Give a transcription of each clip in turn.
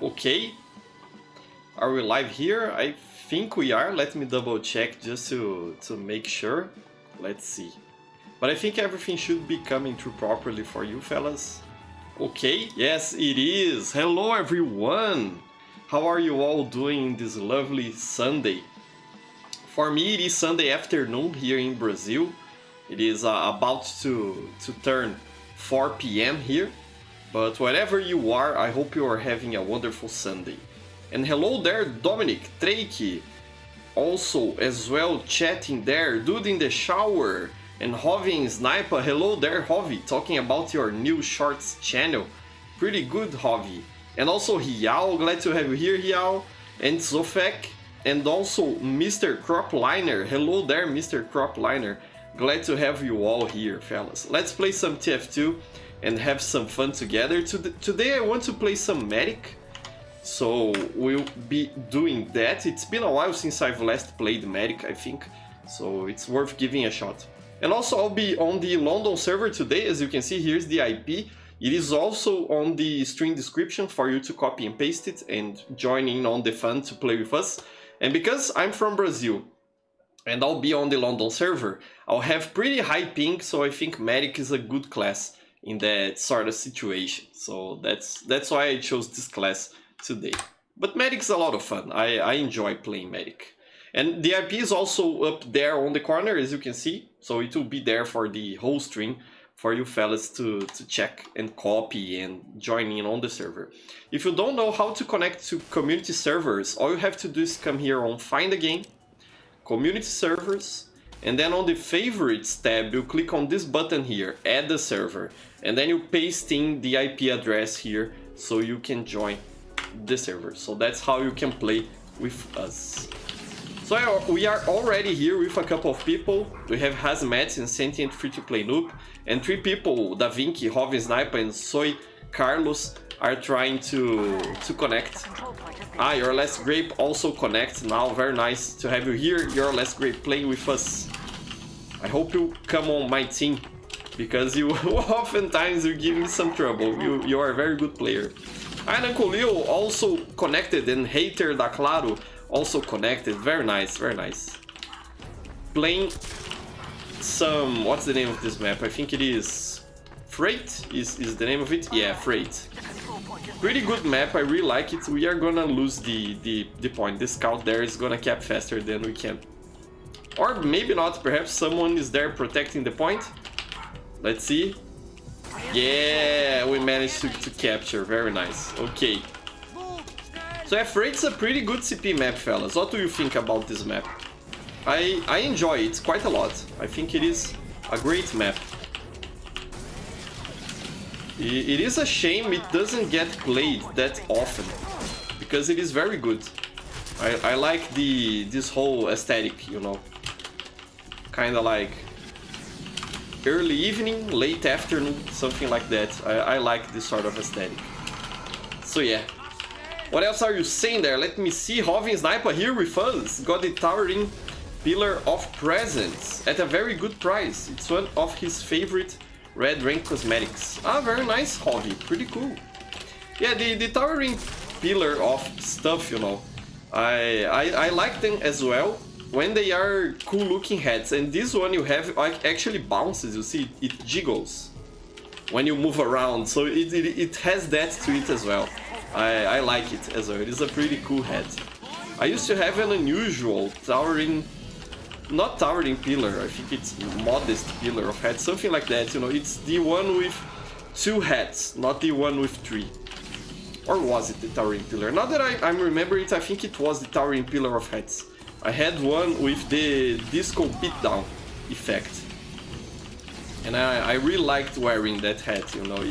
Okay. Are we live here? I think we are. Let me double check just to make sure. Let's see. But I think everything should be coming through properly for you fellas. Okay, yes it is. Hello everyone. How are you all doing this lovely Sunday? For me it is Sunday afternoon here in Brazil. It is about to turn 4 p.m. here. But wherever you are, I hope you are having a wonderful Sunday. And hello there, Dominic, Drake, also as well chatting there, Dude in the Shower, and Hovi and Sniper. Hello there, Hovi, talking about your new shorts channel. Pretty good, Hovi. And also Hiao, glad to have you here, Hiao, and Zofek, and also Mr. Cropliner. Hello there, Mr. Cropliner. Glad to have you all here, fellas. Let's play some TF2 and have some fun together. Today I want to play some Medic, so we'll be doing that. It's been a while since I've last played Medic, I think, so it's worth giving a shot. And also I'll be on the London server today. As you can see, here's the IP. It is also on the stream description for you to copy and paste it and join in on the fun to play with us. And because I'm from Brazil and I'll be on the London server, I'll have pretty high ping, so I think Medic is a good class in that sort of situation. So that's why I chose this class today. But Medic's a lot of fun. I enjoy playing Medic. And the IP is also up there on the corner, as you can see. So it will be there for the whole stream for you fellas to check and copy and join in on the server. If you don't know how to connect to community servers, all you have to do is come here on Find a Game, Community Servers, and then on the Favorites tab, you click on this button here, Add a Server, and then you paste in the IP address here so you can join the server. So that's how you can play with us. So we are already here with a couple of people. We have Hazmat and Sentient Free-to-Play Noob, and 3 people, Da Vinci, Hovi Sniper, and Soy Carlos, are trying to connect. Your Last Grape also connects now. Very nice to have you here, Your Last Grape, playing with us. I hope you come on my team, because you oftentimes you give me some trouble. You are a very good player. And Uncle Leo also connected, and Hater da Claro also connected. Very nice, very nice. Playing some... what's the name of this map? I think it is... Freight is the name of it? Yeah, Freight. Pretty good map, I really like it. We are gonna lose the point. The scout there is gonna cap faster than we can. Or maybe not, perhaps someone is there protecting the point. Let's see. Yeah, we managed to capture, very nice. Okay. So yeah, Freight's a pretty good CP map, fellas. What do you think about this map? I enjoy it quite a lot. I think it is a great map. It is a shame it doesn't get played that often, because it is very good. I like this whole aesthetic, you know. Kinda like early evening, late afternoon, something like that. I like this sort of aesthetic. So yeah. What else are you saying there? Let me see. Hovi Sniper here with us. Got the Towering Pillar of Presence at a very good price. It's one of his favorite red rank cosmetics. Very nice, Hovi. Pretty cool. Yeah, the Towering Pillar of stuff, you know. I like them as well when they are cool looking heads. And this one you have actually bounces, you see, it jiggles when you move around. So it has that to it as well. I like it as well. It is a pretty cool head. I used to have an unusual towering, not towering pillar, I think it's modest pillar of head, something like that, you know. It's the one with 2 heads, not the one with 3. Or was it the towering pillar? Now that I'm remembering it, I think it was the towering pillar of heads. I had one with the disco beatdown effect. And I really liked wearing that hat, you know.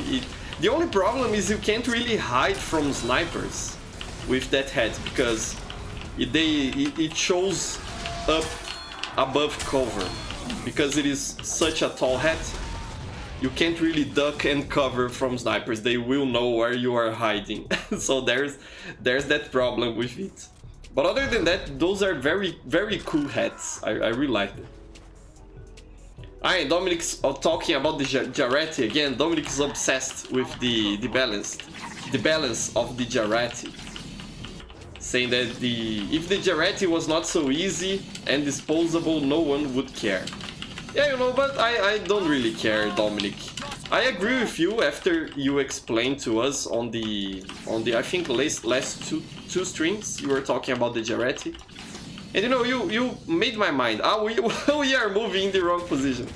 The only problem is you can't really hide from snipers with that hat, because it shows up above cover. Because it is such a tall hat, you can't really duck and cover from snipers. They will know where you are hiding. So there's that problem with it. But other than that, those are very, very cool hats. I really like them. Alright, Dominic's talking about the Jarretti again. Dominic is obsessed with the balance of the Jarretti, saying that if the Jarretti was not so easy and disposable, no one would care. Yeah, you know, but I don't really care, Dominic. I agree with you after you explained to us on the I think last two streams you were talking about the Jarretti. And you know, you made my mind. We are moving in the wrong position.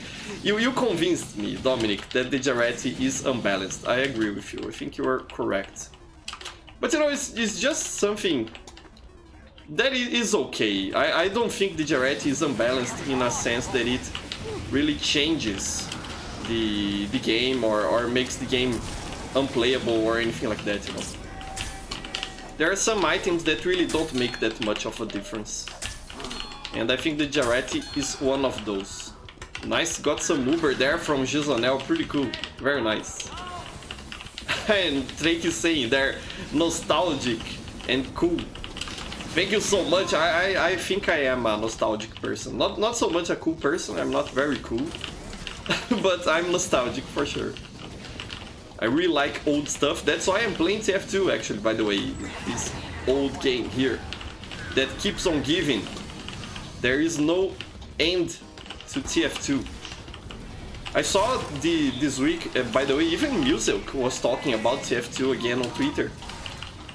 You convinced me, Dominic, that the Jarretti is unbalanced. I agree with you. I think you are correct. But you know, it's just something that is okay. I don't think the Jarretti is unbalanced in a sense that it really changes the game or makes the game unplayable or anything like that, you know. There are some items that really don't make that much of a difference. And I think the Jarretti is one of those. Nice, got some Uber there from Gisonel, pretty cool. Very nice. And Drake is saying they're nostalgic and cool. Thank you so much. I think I am a nostalgic person. Not so much a cool person, I'm not very cool. But I'm nostalgic for sure. I really like old stuff. That's why I'm playing TF2 actually, by the way. This old game here that keeps on giving. There is no end to TF2. I saw this week, by the way, even Music was talking about TF2 again on Twitter.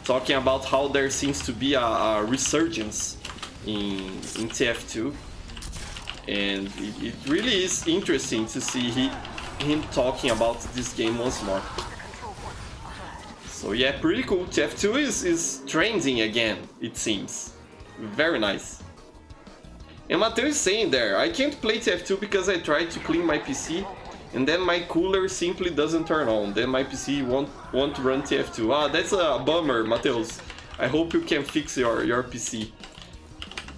Talking about how there seems to be a resurgence in TF2. And it really is interesting to see him talking about this game once more. So yeah, pretty cool. TF2 is trending again, it seems. Very nice. And Mateo is saying there, I can't play TF2 because I tried to clean my PC and then my cooler simply doesn't turn on. Then my PC won't run TF2. Ah, that's a bummer, Mateus. I hope you can fix your PC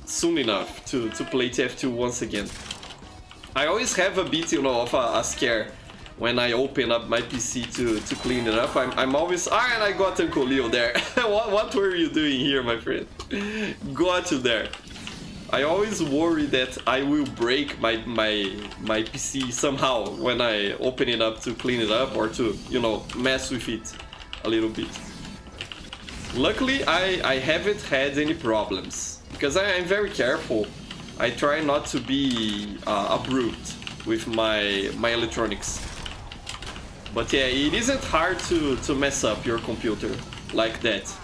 soon enough to play TF2 once again. I always have a bit, you know, of a scare when I open up my PC to clean it up. I'm always... Ah, and I got Uncle Leo there. What were you doing here, my friend? Got you there. I always worry that I will break my PC somehow when I open it up to clean it up or to, you know, mess with it a little bit. Luckily, I haven't had any problems because I'm very careful. I try not to be a brute with my electronics. But yeah, it isn't hard to mess up your computer like that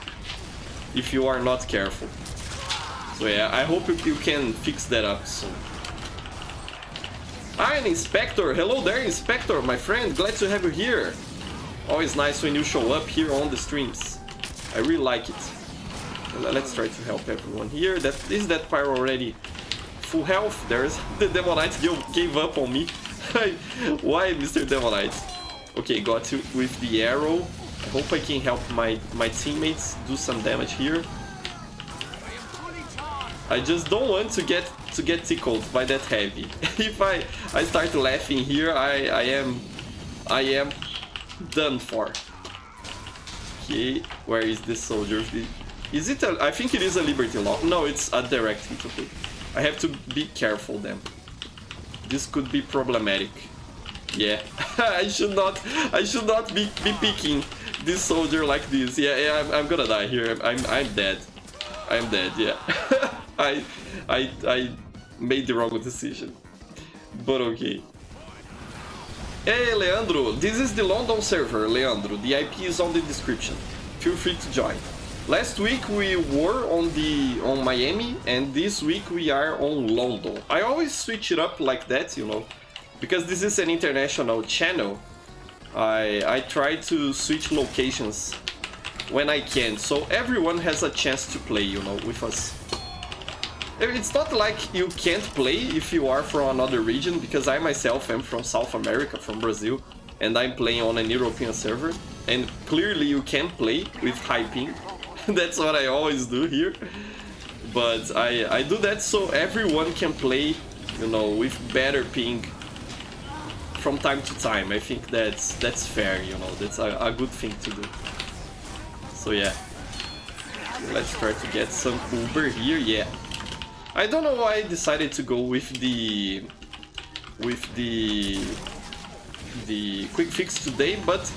if you are not careful. So yeah, I hope you can fix that up soon. Hi, Inspector. Hello there, Inspector, my friend. Glad to have you here. Always nice when you show up here on the streams. I really like it. Let's try to help everyone here. Is that pyro already full health? There's the Demonite gave up on me. Why, Mr. Demonite? Okay, got you with the arrow. I hope I can help my teammates do some damage here. I just don't want to get tickled by that heavy. If I start laughing here, I am done for. Okay, where is this soldier? Is it I think it is a Liberty Lock. No, it's a direct hit. Okay, I have to be careful then. This could be problematic. Yeah, I should not be picking this soldier like this. Yeah, I'm gonna die here. I'm dead. I'm dead. Yeah. I made the wrong decision, but okay. Hey Leandro, this is the London server, Leandro. The IP is on the description. Feel free to join. Last week we were on Miami, and this week we are on London. I always switch it up like that, you know, because this is an international channel. I try to switch locations when I can, so everyone has a chance to play, you know, with us. It's not like you can't play if you are from another region, because I myself am from South America, from Brazil, and I'm playing on an European server, and clearly you can play with high ping. That's what I always do here. But I do that so everyone can play, you know, with better ping from time to time. I think that's fair, you know, that's a good thing to do. So yeah, let's try to get some Uber here. Yeah, I don't know why I decided to go with the with the quick fix today, but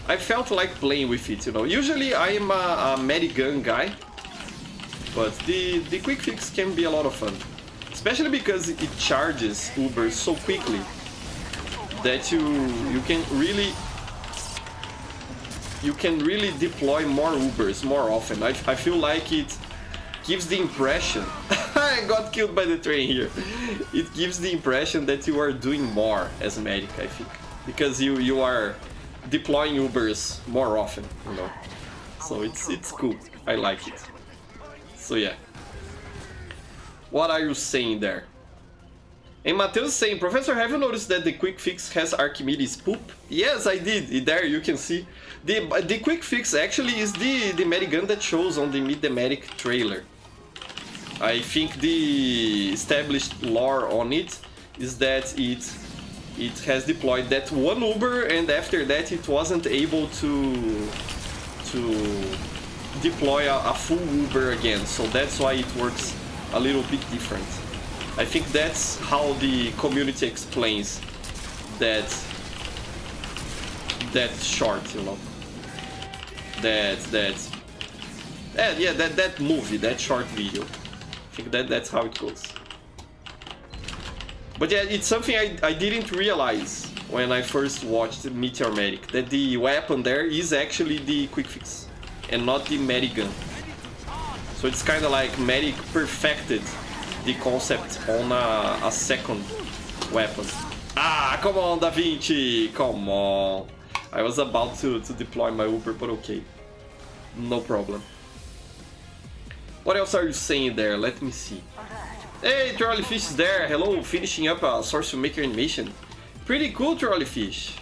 I felt like playing with it, you know. Usually I am a medigun guy, but the quick fix can be a lot of fun, especially because it charges Uber so quickly that you can really deploy more Ubers more often. I feel like it gives the impression I got killed by the train here. It gives the impression that you are doing more as a medic, I think, because you are deploying Ubers more often, you know. So it's cool. I like it. So yeah. What are you saying there? And Mateus is saying, Professor, have you noticed that the quick fix has Archimedes poop? Yes, I did. There you can see. The quick fix actually is the medigun that shows on the Meet the Medic trailer. I think the established lore on it is that it has deployed that one Uber, and after that it wasn't able to deploy a full Uber again. So that's why it works a little bit different. I think that's how the community explains that short, you know. That movie, that short video. I think that's how it goes. But yeah, it's something I didn't realize when I first watched Meteor Medic, that the weapon there is actually the quick fix and not the medigun. So it's kind of like Medic perfected the concept on a second weapon. Ah, come on, Da Vinci! Come on! I was about to deploy my Uber, but okay. No problem. What else are you saying there? Let me see. Hey, Trolleyfish is there. Hello, finishing up a Source Maker animation. Pretty cool, Trolleyfish.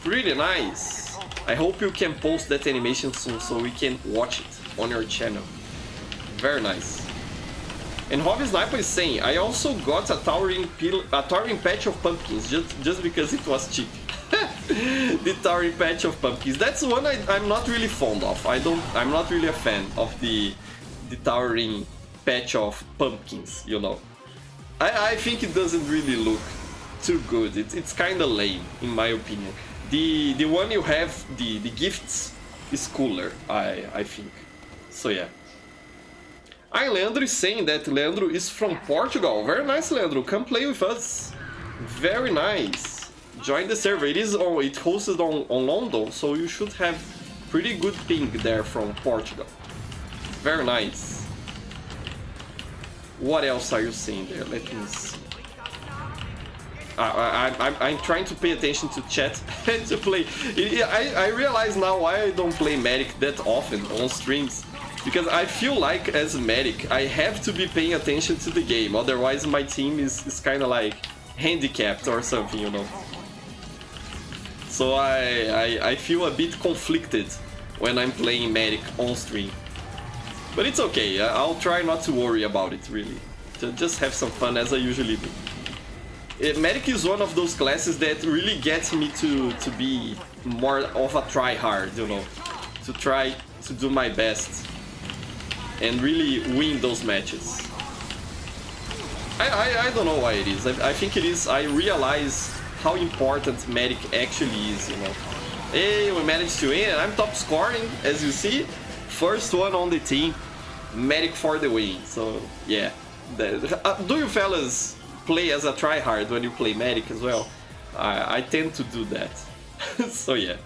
Pretty nice. I hope you can post that animation soon so we can watch it on your channel. Very nice. And Hobby Sniper is saying, I also got a towering patch of pumpkins just because it was cheap. The towering patch of pumpkins. That's one I'm not really fond of. I'm not really a fan of the towering patch of pumpkins, you know. I think it doesn't really look too good. It's kind of lame, in my opinion. The one you have, the gifts, is cooler, I think. So yeah. Leandro is saying that Leandro is from Portugal. Very nice, Leandro. Come play with us. Very nice. Join the server. It's hosted on London, so you should have pretty good ping there from Portugal. Very nice. What else are you saying there? Let me see. I'm trying to pay attention to chat and to play. I realize now why I don't play Medic that often on streams. Because I feel like, as a Medic, I have to be paying attention to the game. Otherwise, my team is kind of like handicapped or something, you know. So I feel a bit conflicted when I'm playing Medic on stream. But it's okay. I'll try not to worry about it, really. To just have some fun, as I usually do. Medic is one of those classes that really gets me to be more of a try-hard, you know. To try to do my best and really win those matches. I don't know why it is. I think it is. I realize how important Medic actually is, you know. Hey, we managed to win. I'm top scoring, as you see. First one on the team. Medic for the win. So, yeah. Do you fellas play as a tryhard when you play Medic as well? I tend to do that. So, yeah.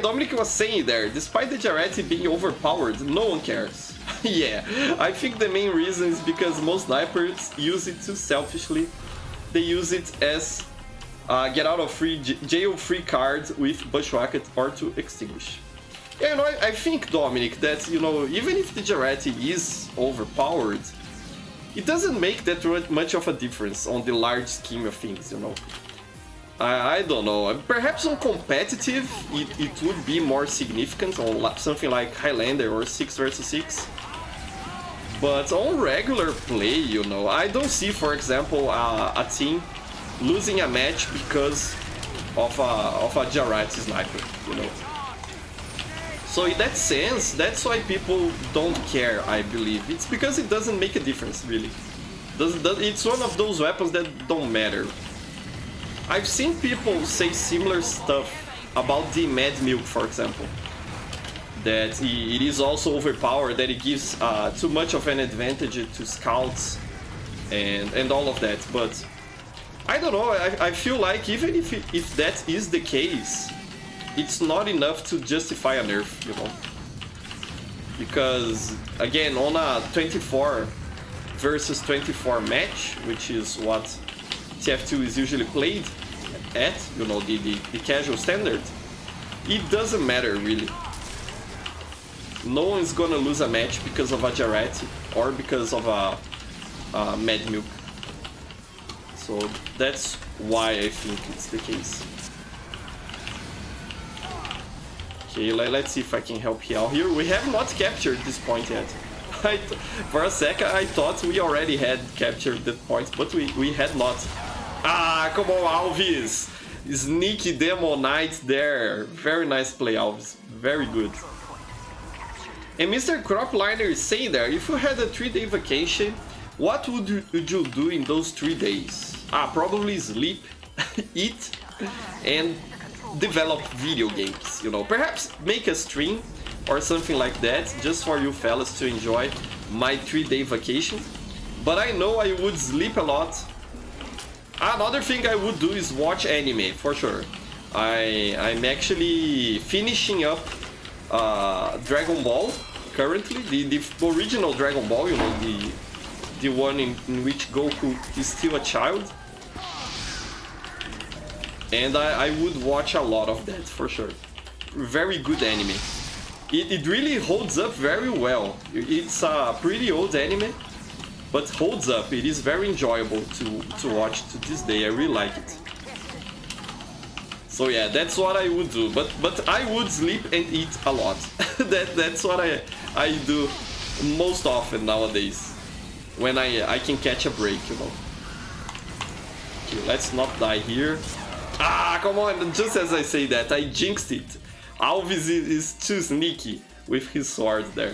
Dominic was saying there, despite the Jarretti being overpowered, no one cares. Yeah, I think the main reason is because most snipers use it too selfishly. They use it as get out of jail free card with Bushwhacked or to extinguish. Yeah, you know, I think, Dominic, that, you know, even if the Jarretti is overpowered, it doesn't make that much of a difference on the large scheme of things, you know. I don't know. Perhaps on competitive, it would be more significant on something like Highlander or 6 vs 6. But on regular play, you know, I don't see, for example, a team losing a match because of a Jarretti sniper, you know. So in that sense, that's why people don't care, I believe. It's because it doesn't make a difference, really. It's one of those weapons that don't matter. I've seen people say similar stuff about the Mad Milk, for example. That it is also overpowered, that it gives too much of an advantage to scouts and all of that. But I don't know, I feel like even if that is the case, it's not enough to justify a nerf, you know? Because, again, on a 24 versus 24 match, which is what TF2 is usually played at, you know, the casual standard, it doesn't matter really. No one's gonna lose a match because of a Jarrett or because of a Mad Milk. So that's why I think it's the case. Okay, let's see if I can help you out here. We have not captured this point yet. For a second I thought we already had captured that point, but we had not. Ah, come on, Alves! Sneaky Demo Knight there. Very nice play, Alves. Very good. And Mr. Cropliner is saying there, if you had a 3-day vacation, what would you do in those 3 days? Ah, probably sleep, eat, and develop video games, you know. Perhaps make a stream or something like that, just for you fellas to enjoy my 3-day vacation. But I know I would sleep a lot. Another thing I would do is watch anime, for sure. I'm actually finishing up Dragon Ball currently, the original Dragon Ball, you know, the one in which Goku is still a child. And I would watch a lot of that, for sure. Very good anime. It really holds up very well. It's a pretty old anime, but holds up. It is very enjoyable to watch to this day. I really like it. So yeah, that's what I would do. But I would sleep and eat a lot. That's what I do most often nowadays. When I can catch a break, you know. Okay, let's not die here. Ah, come on, just as I say that, I jinxed it. Alves is too sneaky with his sword there.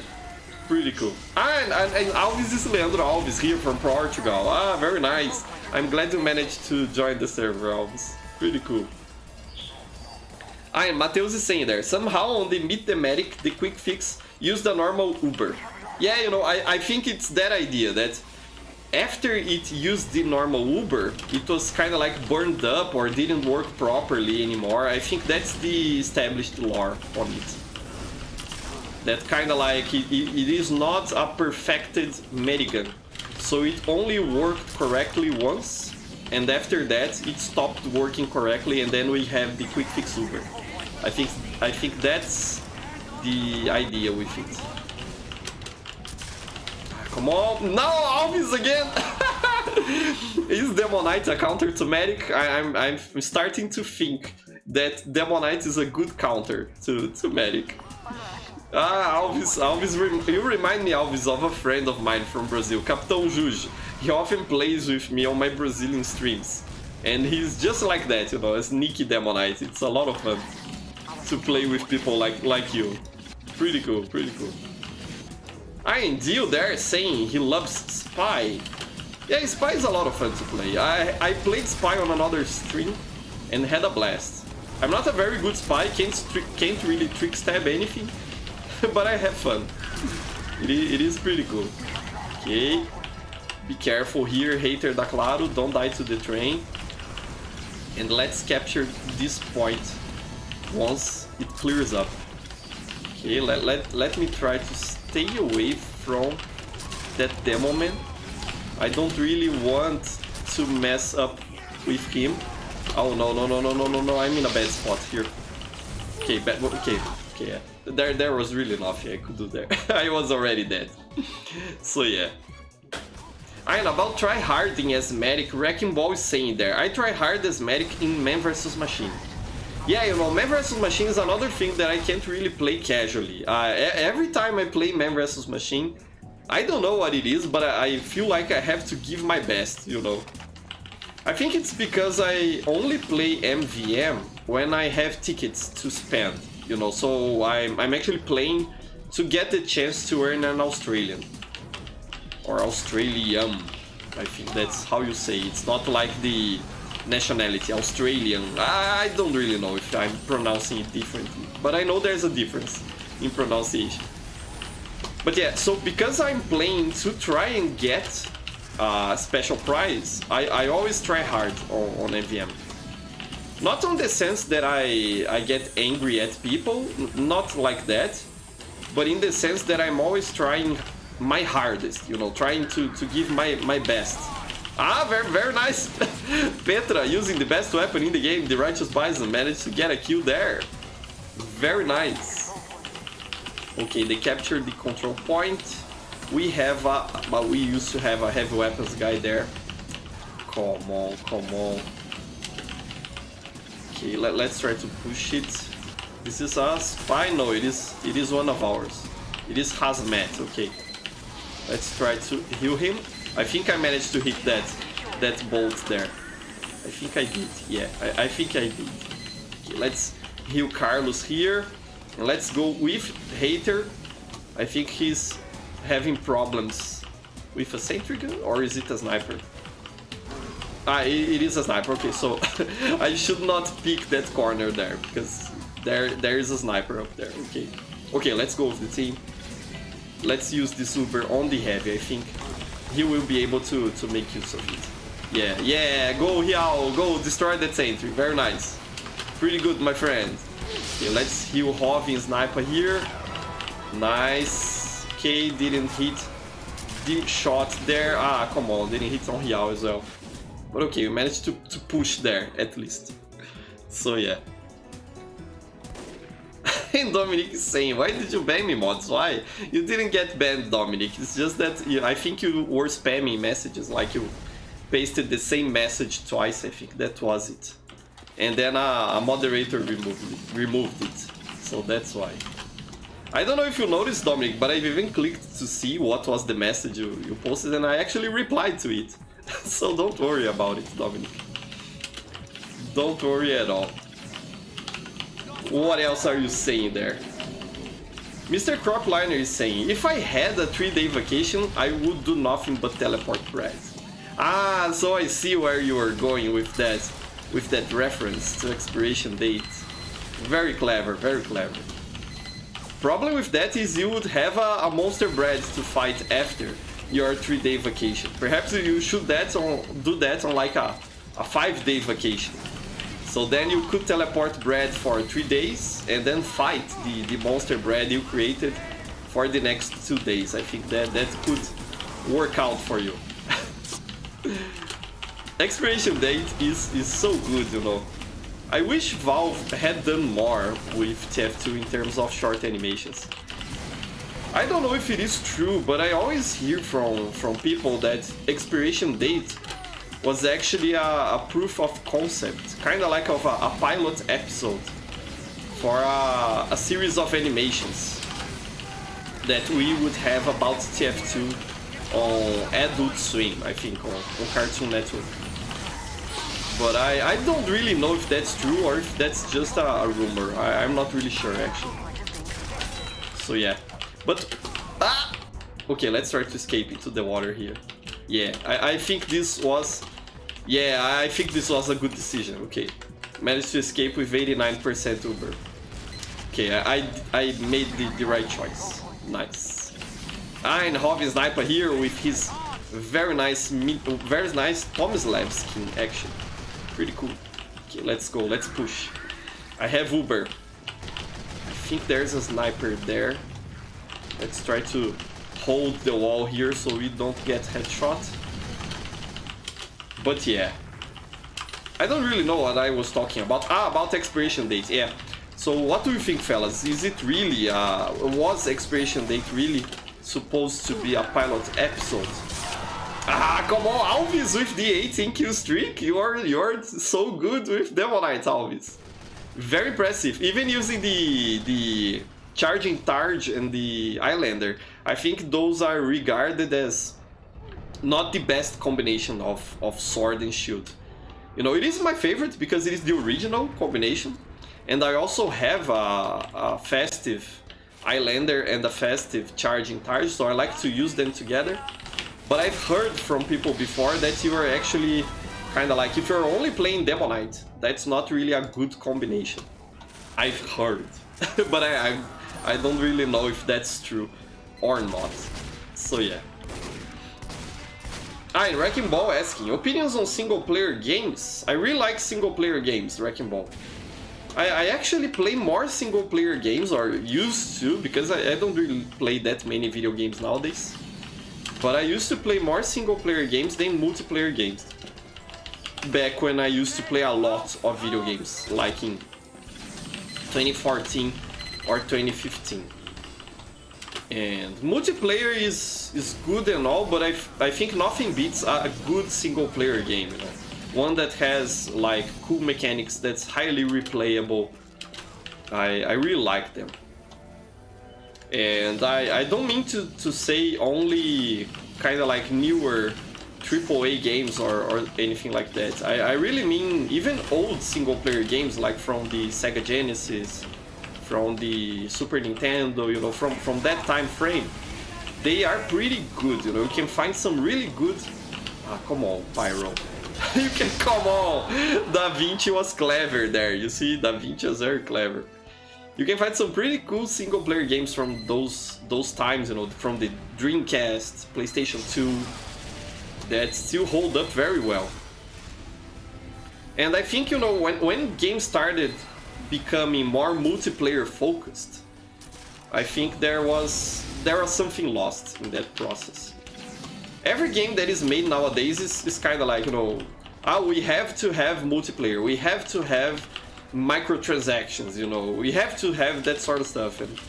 Pretty cool. Ah, and Alves is Leandro Alves here from Portugal. Ah, very nice. I'm glad you managed to join the server, Alves. Pretty cool. Ah, and Mateus is saying there, somehow on the Meet the Medic, the quick fix, use the normal Uber. Yeah, you know, I think it's that idea that after it used the normal Uber, it was kind of like burned up or didn't work properly anymore. I think that's the established lore on it. That kind of like it is not a perfected medigun. So it only worked correctly once, and after that it stopped working correctly, and then we have the quick fix Uber. I think that's the idea with it. Come on! No, Alves again! Is Demo Knight a counter to Medic? I'm starting to think that Demo Knight is a good counter to Medic. Ah, Alves, you remind me, Alves, of a friend of mine from Brazil, Capitão Juge. He often plays with me on my Brazilian streams. And he's just like that, you know, a sneaky Demo Knight. It's a lot of fun to play with people like you. Pretty cool, pretty cool. And Dio there saying he loves Spy. Yeah, Spy is a lot of fun to play. I played Spy on another stream and had a blast. I'm not a very good Spy, can't really trick stab anything, but I have fun. It is pretty cool. Okay, be careful here, Hater da Claro, don't die to the train. And let's capture this point once it clears up. Okay, let me try to stay away from that demo man. I don't really want to mess up with him. Oh no, I'm in a bad spot here. Okay, okay. There was really nothing I could do there. I was already dead. So yeah. And about tryharding as medic, Wrecking Ball is saying there, I try hard as medic in Man vs Machine. Yeah, you know, Man vs Machine is another thing that I can't really play casually. Every time I play Man vs Machine, I don't know what it is, but I feel like I have to give my best, you know. I think it's because I only play MVM when I have tickets to spend, you know, so I'm actually playing to get the chance to earn an Australian. Or Australian. I think that's how you say it. It's not like the nationality, Australian. I don't really know if I'm pronouncing it differently, but I know there's a difference in pronunciation. But yeah, so because I'm playing to try and get a special prize, I always try hard on MVM. Not on the sense that I get angry at people, not like that, but in the sense that I'm always trying my hardest, you know, trying to give my best. Ah, very nice. Petra using the best weapon in the game, the Righteous Bison, managed to get a kill there. Very nice. Okay, they captured the control point. We have but we used to have a heavy weapons guy there. Come on, come on. Okay, let's try to push it. This is a spy. No, it is one of ours. It is Hazmat. Okay, let's try to heal him. I think I managed to hit that bolt there. I think I did. Yeah, I think I did. Okay, let's heal Carlos here. And let's go with Hater. I think he's having problems with a sentry gun, or is it a sniper? Ah, it is a sniper. Okay, so I should not pick that corner there, because there is a sniper up there. Okay, let's go with the team. Let's use this Uber on the heavy. I think he will be able to make use of it. Yeah, go Hiao, go destroy that sentry. Very nice. Pretty good, my friend. Okay, let's heal Hovi and Sniper here. Nice. Okay, didn't hit the shot there. Ah, come on, didn't hit on Hiao as well. But okay, we managed to push there, at least. So yeah. And Dominic is saying, why did you ban me, mods? Why? You didn't get banned, Dominic. It's just that I think you were spamming messages, like you pasted the same message twice. I think that was it. And then a moderator removed it. So that's why. I don't know if you noticed, Dominic, but I've even clicked to see what was the message you posted, and I actually replied to it. So don't worry about it, Dominic. Don't worry at all. What else are you saying there? Mr. Cropliner is saying, if I had a 3-day vacation, I would do nothing but teleport bread. Ah, so I see where you are going with that reference to expiration date. Very clever, very clever. Problem with that is you would have a monster bread to fight after your 3-day vacation. Perhaps you should do that on like a 5-day vacation. So then you could teleport bread for 3 days and then fight the monster bread you created for the next 2 days. I think that could work out for you. Expiration Date is so good, you know. I wish Valve had done more with TF2 in terms of short animations. I don't know if it is true, but I always hear from people that Expiration Date was actually a proof of concept, kind of like of a pilot episode for a series of animations that we would have about TF2 on Adult Swim, I think, on Cartoon Network. But I don't really know if that's true or if that's just a rumor. I'm not really sure, actually. So yeah. But... ah! Okay, let's try to escape into the water here. Yeah, I think this was... yeah, I think this was a good decision. Okay, managed to escape with 89% Uber. Okay, I made the right choice. Nice. Ah, and Hovi Sniper here with his very nice Thomas Lab skin, actually. Pretty cool. Okay, let's go, let's push. I have Uber. I think there's a sniper there. Let's try to hold the wall here so we don't get headshot. But yeah, I don't really know what I was talking about. Ah, about Expiration Date, yeah. So what do you think, fellas? Is it really, was Expiration Date really supposed to be a pilot episode? Ah, come on, Alves with the 18 kill streak. You're so good with Demonite, Alves. Very impressive. Even using the Charging Targe and the Islander, I think those are regarded as not the best combination of sword and shield. You know, it is my favorite because it is the original combination, and I also have a festive Islander and a festive Charging Targe, so I like to use them together. But I've heard from people before that you are actually kind of like, if you're only playing Demo Knight, that's not really a good combination. I've heard, but I don't really know if that's true or not. So yeah. Alright, Wrecking Ball asking, opinions on single-player games? I really like single-player games, Wrecking Ball. I actually play more single-player games, or used to, because I don't really play that many video games nowadays. But I used to play more single-player games than multiplayer games. Back when I used to play a lot of video games, like in 2014 or 2015. And multiplayer is good and all, but I think nothing beats a good single-player game, you know? One that has like cool mechanics, that's highly replayable. I really like them. And I don't mean to say only kind of like newer AAA games or anything like that. I really mean even old single-player games, like from the Sega Genesis, from the Super Nintendo, you know, from that time frame. They are pretty good, you know. You can find some really good... Ah, come on, Pyro. You can... Come on! Da Vinci was clever there, you see? Da Vinci was very clever. You can find some pretty cool single-player games from those times, you know, from the Dreamcast, PlayStation 2, that still hold up very well. And I think, you know, when games started becoming more multiplayer focused, I think there was something lost in that process. Every game that is made nowadays is kind of like, you know, we have to have multiplayer, we have to have microtransactions, you know, we have to have that sort of stuff. And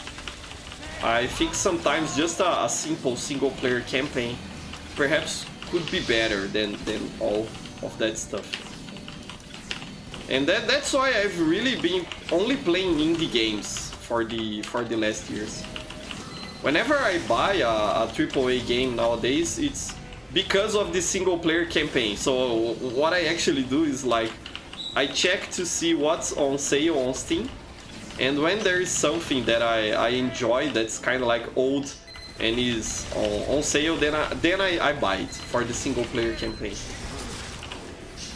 I think sometimes just a simple single player campaign perhaps could be better than all of that stuff. And that's why I've really been only playing indie games for the last years. Whenever I buy a AAA game nowadays, it's because of the single player campaign. So what I actually do is like, I check to see what's on sale on Steam, and when there is something that I enjoy that's kind of like old and is on sale, then I buy it for the single player campaign.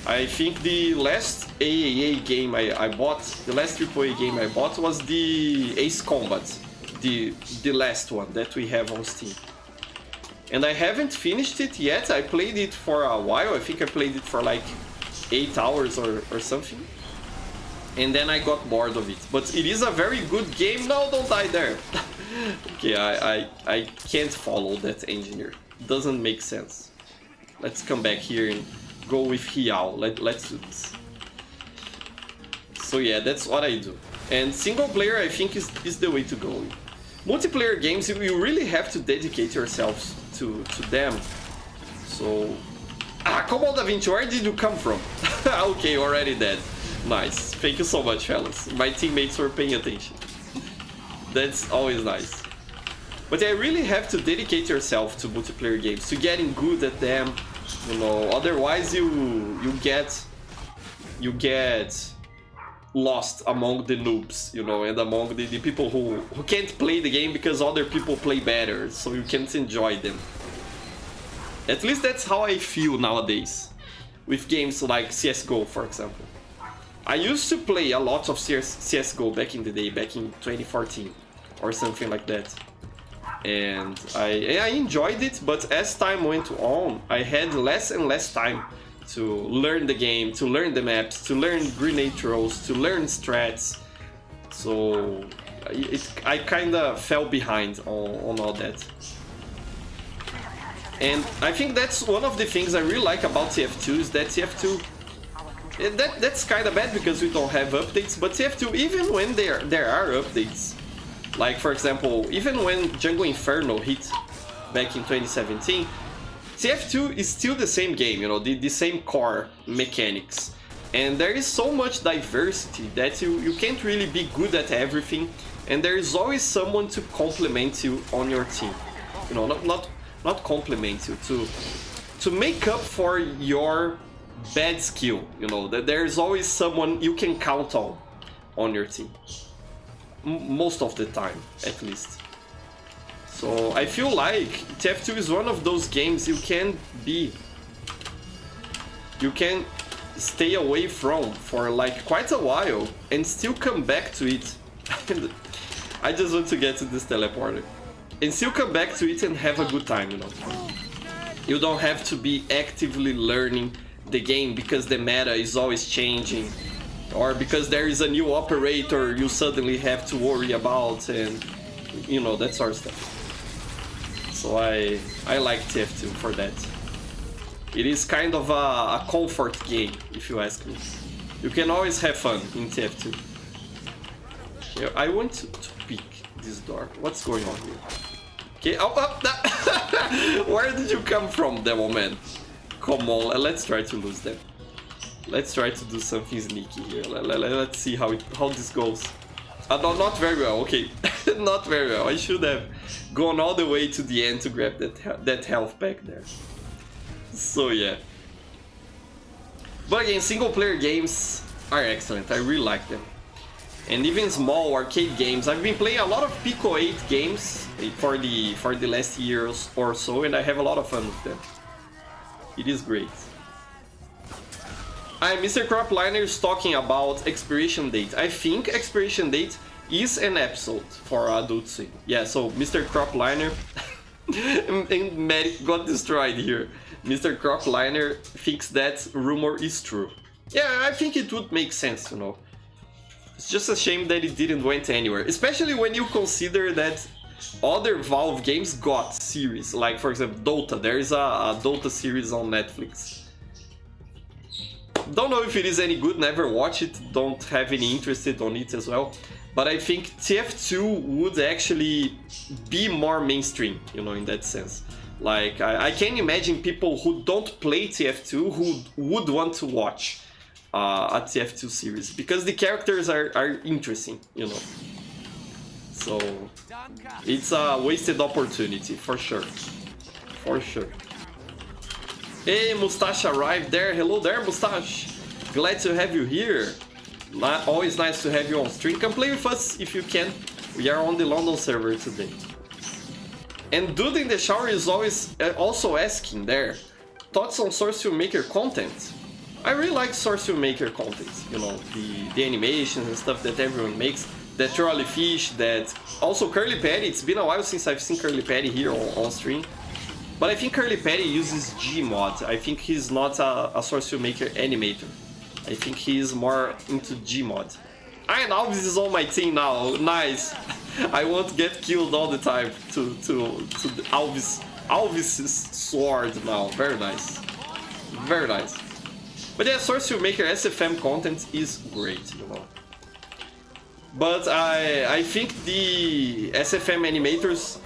I think the last AAA game I bought, the last AAA game I bought was the Ace Combat, the last one that we have on Steam. And I haven't finished it yet. I played it for a while. I think I played it for like 8 hours or something. And then I got bored of it. But it is a very good game. No, don't die there. Okay, I can't follow that engineer. Doesn't make sense. Let's come back here and go with Hiao. Let's do this. So yeah, that's what I do. And single player, I think, is the way to go. Multiplayer games, you really have to dedicate yourselves to them. So... Ah, come on, Da Vinci, where did you come from? Okay, already dead. Nice. Thank you so much, fellas. My teammates were paying attention. That's always nice. But I really have to dedicate yourself to multiplayer games, to getting good at them. You know, otherwise you get lost among the noobs, you know, and among the people who can't play the game because other people play better, so you can't enjoy them. At least that's how I feel nowadays with games like CSGO, for example. I used to play a lot of CSGO back in the day, back in 2014 or something like that. And I enjoyed it, but as time went on, I had less and less time to learn the game, to learn the maps, to learn grenade throws, to learn strats. So I kinda fell behind on all that. And I think that's one of the things I really like about TF2, is that TF2... That's kinda bad because we don't have updates, but TF2, even when there are updates, like for example, even when Jungle Inferno hit back in 2017, TF2 is still the same game, you know, the same core mechanics. And there is so much diversity that you can't really be good at everything, and there is always someone to complement you on your team. You know, not complement you, to make up for your bad skill, you know, that there's always someone you can count on your team. Most of the time, at least. So I feel like TF2 is one of those games you can stay away from for like quite a while and still come back to it. I just want to get to this teleporter and still come back to it and have a good time, you know. You don't have to be actively learning the game because the meta is always changing, or because there is a new operator you suddenly have to worry about, and you know, that sort of stuff. So I like TF2 for that. It is kind of a comfort game, if you ask me. You can always have fun in TF2. Yeah, I want to pick this door. What's going on here? Okay, where did you come from, devil man? Come on, let's try to lose them. Let's try to do something sneaky here. Let's see how this goes. No, not very well, okay. Not very well. I should have gone all the way to the end to grab that health back there. So yeah. But again, single player games are excellent. I really like them. And even small arcade games. I've been playing a lot of Pico 8 games for the last years or so, and I have a lot of fun with them. It is great. Mr. Cropliner is talking about Expiration Date. I think Expiration Date is an episode for Adult Swim. Yeah, so Mr. Cropliner and Medic got destroyed here. Mr. Cropliner thinks that rumor is true. Yeah, I think it would make sense, you know. It's just a shame that it didn't went anywhere, especially when you consider that other Valve games got series. Like, for example, Dota. There is a Dota series on Netflix. Don't know if it is any good, never watch it, don't have any interest on it as well. But I think TF2 would actually be more mainstream, you know, in that sense. Like, I can imagine people who don't play TF2 who would want to watch a TF2 series, because the characters are interesting, you know. So, it's a wasted opportunity, for sure. For sure. Hey, Mustache arrived there. Hello there, Mustache. Glad to have you here. Always nice to have you on stream. Come play with us if you can. We are on the London server today. And Dude in the Shower is always also asking there, thoughts on Source Filmmaker content? I really like Source Filmmaker content. You know, the animations and stuff that everyone makes. That Trolley Fish, that also Curly Patty. It's been a while since I've seen Curly Patty here on stream. But I think Curly Patty uses Gmod. I think he's not a Source Filmmaker animator. I think he is more into Gmod. And Alvis is on my team now. Nice. I won't get killed all the time to Alvis's sword now. Very nice. Very nice. But yeah, Source Filmmaker SFM content is great, you know. But I think the SFM animators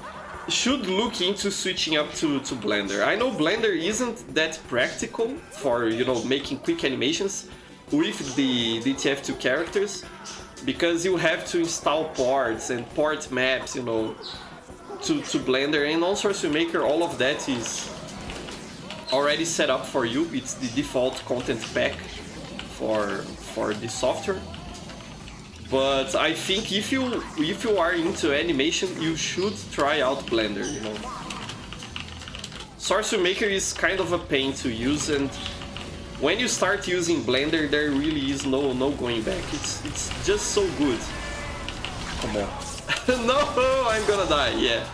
should look into switching up to Blender. I know Blender isn't that practical for, you know, making quick animations with the TF2 characters, because you have to install ports and port maps, you know, to Blender, and on Source Filmmaker all of that is already set up for you. It's the default content pack for the software. But I think if you are into animation, you should try out Blender, you know. Source Filmmaker is kind of a pain to use, and when you start using Blender, there really is no going back. It's just so good. Come on. No, I'm gonna die, yeah.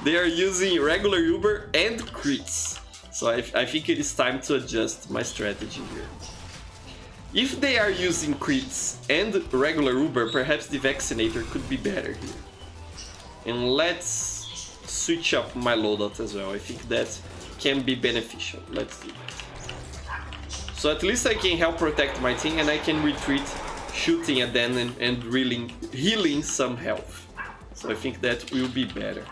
They are using regular Uber and crits. So I think it is time to adjust my strategy here. If they are using crits and regular Uber, perhaps the Vaccinator could be better here. And let's switch up my loadout as well. I think that can be beneficial. Let's do that. So at least I can help protect my team, and I can retreat shooting at them and really healing some health. So I think that will be better.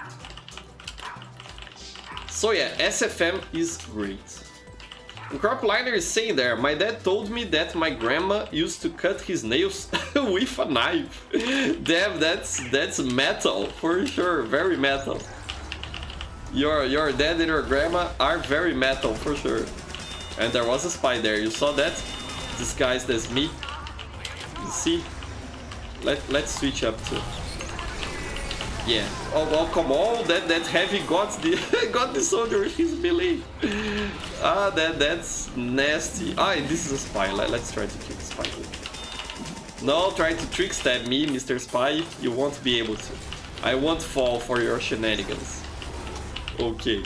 So yeah, SFM is great. And Cropliner is saying there, my dad told me that my grandma used to cut his nails with a knife. Damn, that's metal, for sure, very metal. Your dad and your grandma are very metal, for sure. And there was a spy there, you saw that? Disguised as me. You see? Let's switch up to... Yeah. Oh, come on, that heavy got the got the soldier with his melee. Ah, that's nasty. Ah, this is a spy. Let's try to kill the spy. No, try to trick stab me, Mr. Spy. You won't be able to. I won't fall for your shenanigans. Okay.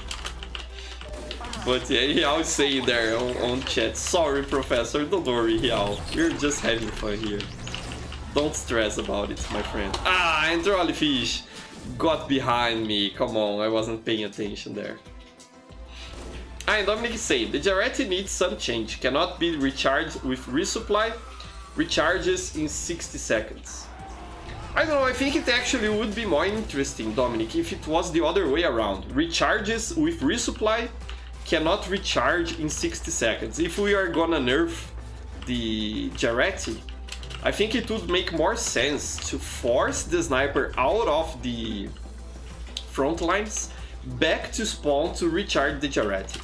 But yeah, Hiao is saying there on chat, sorry professor, don't worry Hiao, we're just having fun here. Don't stress about it, my friend. Ah, and Trolleyfish got behind me, come on, I wasn't paying attention there. Ah, and Dominic is saying, the Jarretti needs some change, cannot be recharged with resupply, recharges in 60 seconds. I don't know, I think it actually would be more interesting, Dominic, if it was the other way around. Recharges with resupply, cannot recharge in 60 seconds. If we are gonna nerf the Jarretti, I think it would make more sense to force the sniper out of the front lines back to spawn to recharge the Jarretti.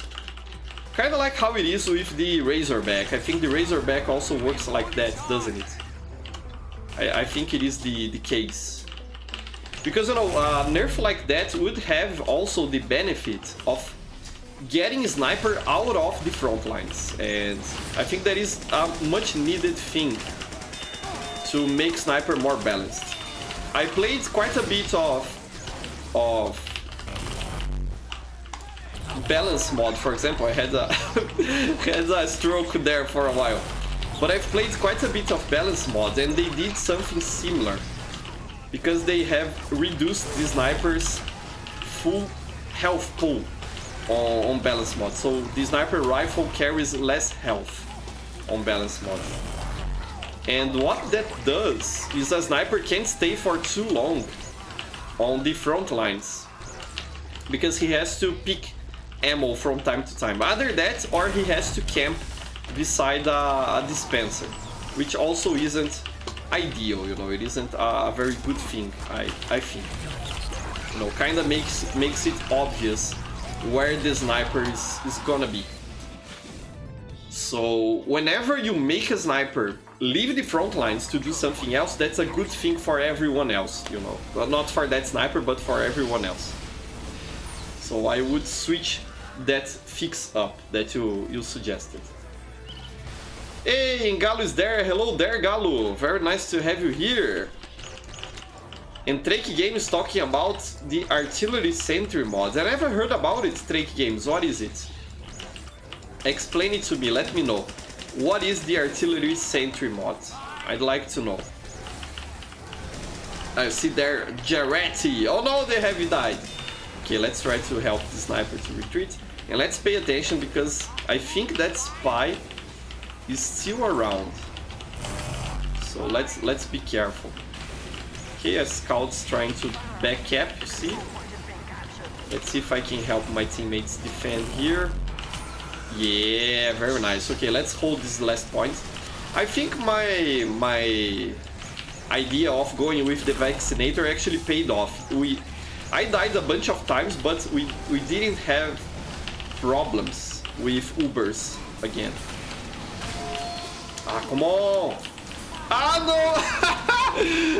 Kinda like how it is with the Razorback. I think the Razorback also works like that, doesn't it? I think it is the case. Because, you know, a nerf like that would have also the benefit of getting sniper out of the front lines, and I think that is a much needed thing to make sniper more balanced. I played quite a bit of balance mod, for example. I had a had a stroke there for a while, but I've played quite a bit of balance mod, and they did something similar because they have reduced the sniper's full health pool on balance mod, so the sniper rifle carries less health on balance mod. And what that does is a sniper can't stay for too long on the front lines because he has to pick ammo from time to time. Either that or he has to camp beside a dispenser, which also isn't ideal, you know, it isn't a very good thing, I think. You know, kinda makes it obvious where the sniper is gonna be. So whenever you make a sniper leave the front lines to do something else, that's a good thing for everyone else, you know. Well, not for that sniper, but for everyone else. So I would switch that fix up that you suggested. Hey, Galo is there. Hello there, Galo. Very nice to have you here. And Drake Games talking about the artillery sentry mod. I never heard about it, Drake Games. What is it? Explain it to me, let me know. What is the artillery sentry mod? I'd like to know. I see there, Jarretti. Oh no, the heavy died. Okay, let's try to help the sniper to retreat. And let's pay attention because I think that spy is still around. So let's be careful. Okay, a scout's trying to back cap, you see? Let's see if I can help my teammates defend here. Yeah, very nice. Okay, let's hold this last point. I think my idea of going with the vaccinator actually paid off. I died a bunch of times, but we didn't have problems with Ubers again. Ah, come on! Ah, no!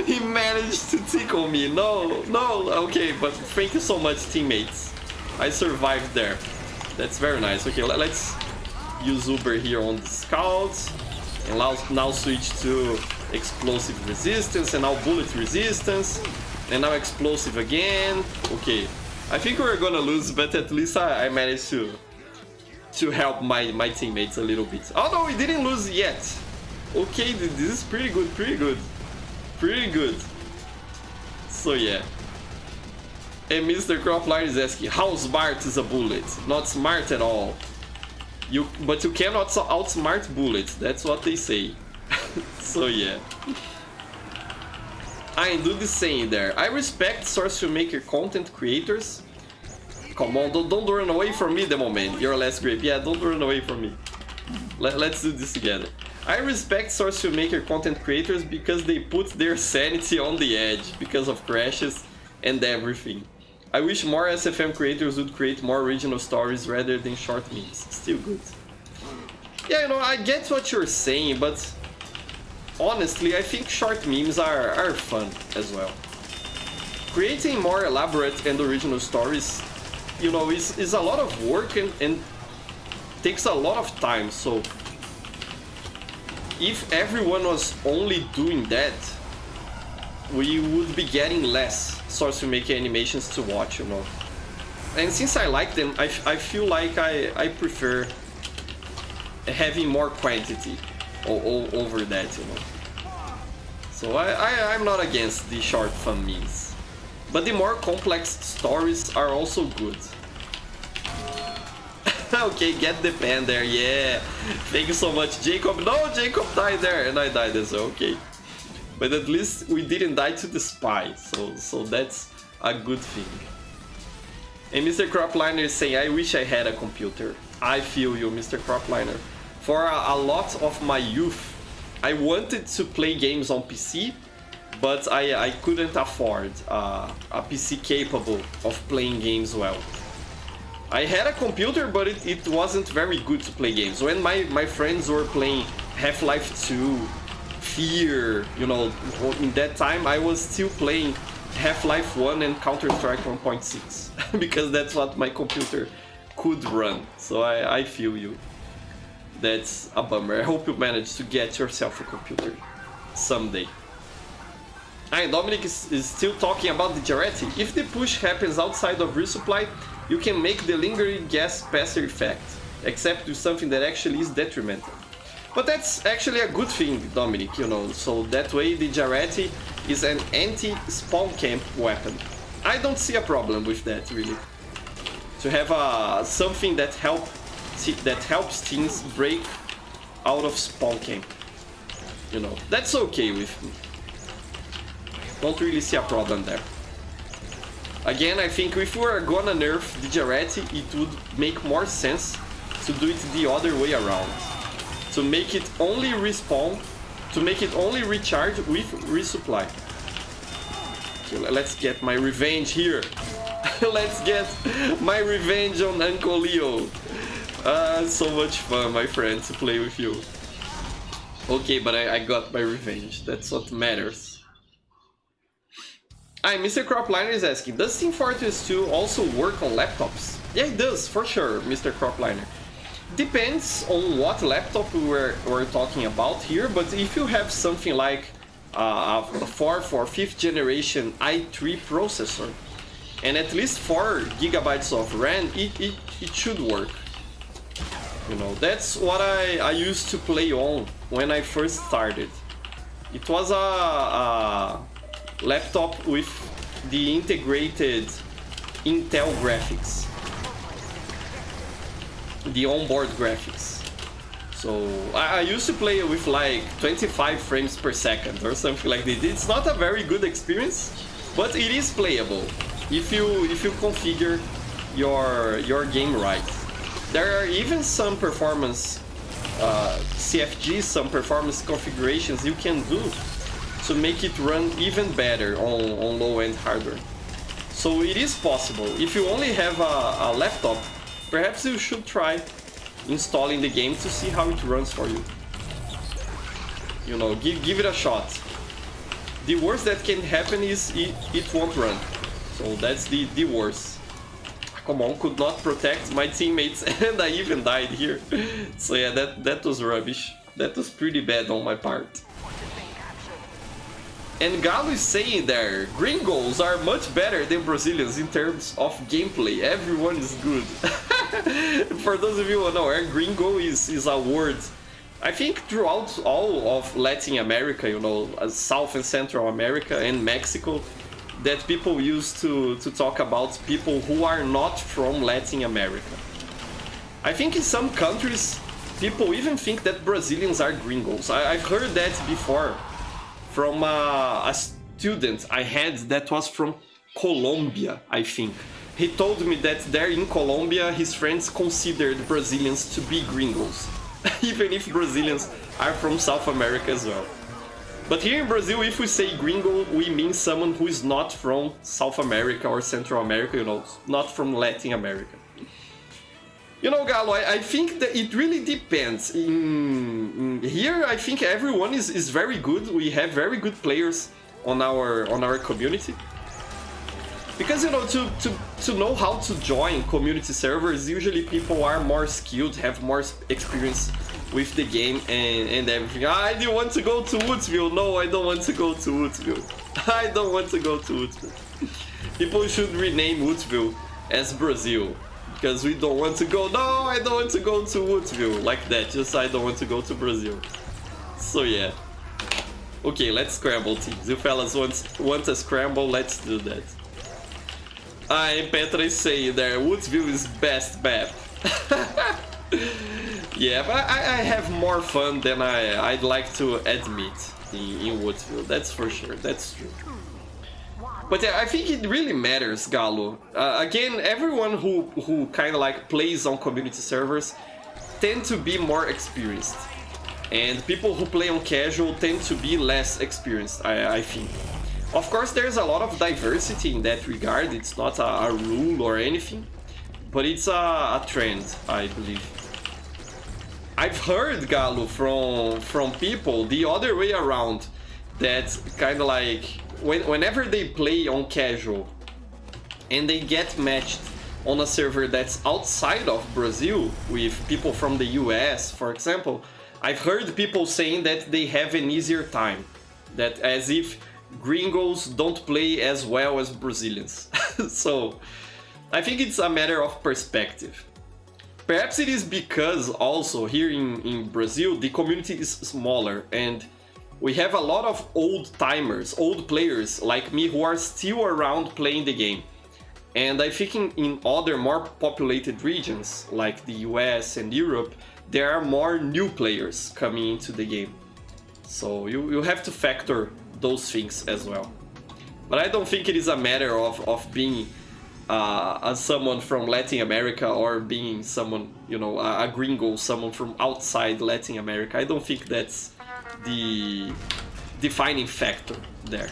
He managed to tickle me. No, no. Okay, but thank you so much, teammates. I survived there. That's very nice. Okay, let's use Uber here on the scouts. And now switch to explosive resistance, and now bullet resistance. And now explosive again. Okay, I think we're gonna lose, but at least I managed to help my teammates a little bit. Oh no, we didn't lose yet. Okay, this is pretty good, pretty good. Pretty good. So yeah. And Mr. Cropline is asking, how smart is a bullet? Not smart at all. But you cannot outsmart bullets, that's what they say. So yeah. I do the same there. I respect source filmmaker content creators. Come on, don't run away from me the moment. You're less grape. Yeah, don't run away from me. Let's do this together. I respect source filmmaker content creators because they put their sanity on the edge because of crashes and everything. I wish more SFM creators would create more original stories rather than short memes. Still good. Yeah, you know, I get what you're saying, but honestly, I think short memes are fun as well. creating more elaborate and original stories, you know, is a lot of work and takes a lot of time. So if everyone was only doing that, we would be getting less source filmmaker animations to watch, you know. And since I like them, I feel like I prefer having more quantity over that, you know. So I'm not against the short fun memes. But the more complex stories are also good. Okay, get the pen there, yeah. Thank you so much, Jacob. No, Jacob died there, and I died as well, okay. But at least we didn't die to the spy, so that's a good thing. And Mr. Cropliner is saying, I wish I had a computer. I feel you, Mr. Cropliner. For a lot of my youth, I wanted to play games on PC, but I couldn't afford a PC capable of playing games well. I had a computer, but it wasn't very good to play games. When my friends were playing Half-Life 2, Fear, you know, in that time I was still playing Half-Life 1 and Counter-Strike 1.6 because that's what my computer could run. So I feel you. That's a bummer. I hope you manage to get yourself a computer someday. And Dominic is still talking about the Jarretti. If the push happens outside of resupply, you can make the lingering gas passer effect, except do something that actually is detrimental. But that's actually a good thing, Dominic, you know, so that way the Jarretti is an anti-spawn camp weapon. I don't see a problem with that, really. To have something that helps teams break out of spawn camp. You know, that's okay with me. Don't really see a problem there. Again, I think if we are gonna nerf the Jarretti, it would make more sense to do it the other way around. To make it only respawn, to make it only recharge with resupply. Okay, let's get my revenge here. Let's get my revenge on Uncle Leo. So much fun, my friend, to play with you. Okay, but I got my revenge. That's what matters. Mr. Cropliner is asking, does Team Fortress 2 also work on laptops? Yeah, it does, for sure, Mr. Cropliner. Depends on what laptop we're talking about here, but if you have something like a 4th or 5th generation i3 processor and at least 4 gigabytes of RAM, it should work. You know, that's what I used to play on when I first started. It was a laptop with the integrated Intel graphics, the onboard graphics. So I used to play with like 25 frames per second or something like that. It's not a very good experience, but it is playable if you configure your game right. There are even some performance CFGs, some performance configurations you can do to make it run even better on low-end hardware. So it is possible. If you only have a laptop, perhaps you should try installing the game to see how it runs for you. You know, give it a shot. The worst that can happen is it won't run. So that's the worst. Come on, could not protect my teammates and I even died here. So yeah, that was rubbish. That was pretty bad on my part. And Galo is saying there, gringos are much better than Brazilians in terms of gameplay. Everyone is good. For those of you who know, gringo is a word, I think throughout all of Latin America, you know, South and Central America and Mexico, that people use to talk about people who are not from Latin America. I think in some countries, people even think that Brazilians are gringos. I've heard that before from a student I had that was from Colombia, I think. He told me that there in Colombia, his friends considered Brazilians to be gringos, even if Brazilians are from South America as well. But here in Brazil, if we say gringo, we mean someone who is not from South America or Central America, you know, not from Latin America. You know, Galo, I think that it really depends. Here, I think everyone is very good. We have very good players on our community. Because, you know, to know how to join community servers, usually people are more skilled, have more experience with the game and everything. I do want to go to Woodsville. No, I don't want to go to Woodsville. I don't want to go to Woodsville. People should rename Woodsville as Brazil. Because we don't want to go. No, I don't want to go to Woodsville. Like that. Just I don't want to go to Brazil. So yeah. Okay, let's scramble teams. You fellas want a scramble? Let's do that. Petra is saying there, Woodsville is best map. Yeah, but I have more fun than I'd like to admit in Woodsville. That's for sure. That's true. But yeah, I think it really matters, Galo. Again, everyone who kind of like plays on community servers tend to be more experienced. And people who play on casual tend to be less experienced, I think. Of course, there's a lot of diversity in that regard. It's not a rule or anything, but it's a trend, I believe. I've heard, Galo, from people the other way around, that kind of like whenever they play on casual and they get matched on a server that's outside of Brazil with people from the US, for example, I've heard people saying that they have an easier time, that as if gringos don't play as well as Brazilians. So I think it's a matter of perspective. Perhaps it is because also here in Brazil the community is smaller and we have a lot of old timers, old players like me who are still around playing the game. And I think in other more populated regions like the US and Europe, there are more new players coming into the game. So you have to factor those things as well. But I don't think it is a matter of being someone from Latin America or being someone, you know, a gringo, someone from outside Latin America. I don't think that's the defining factor there.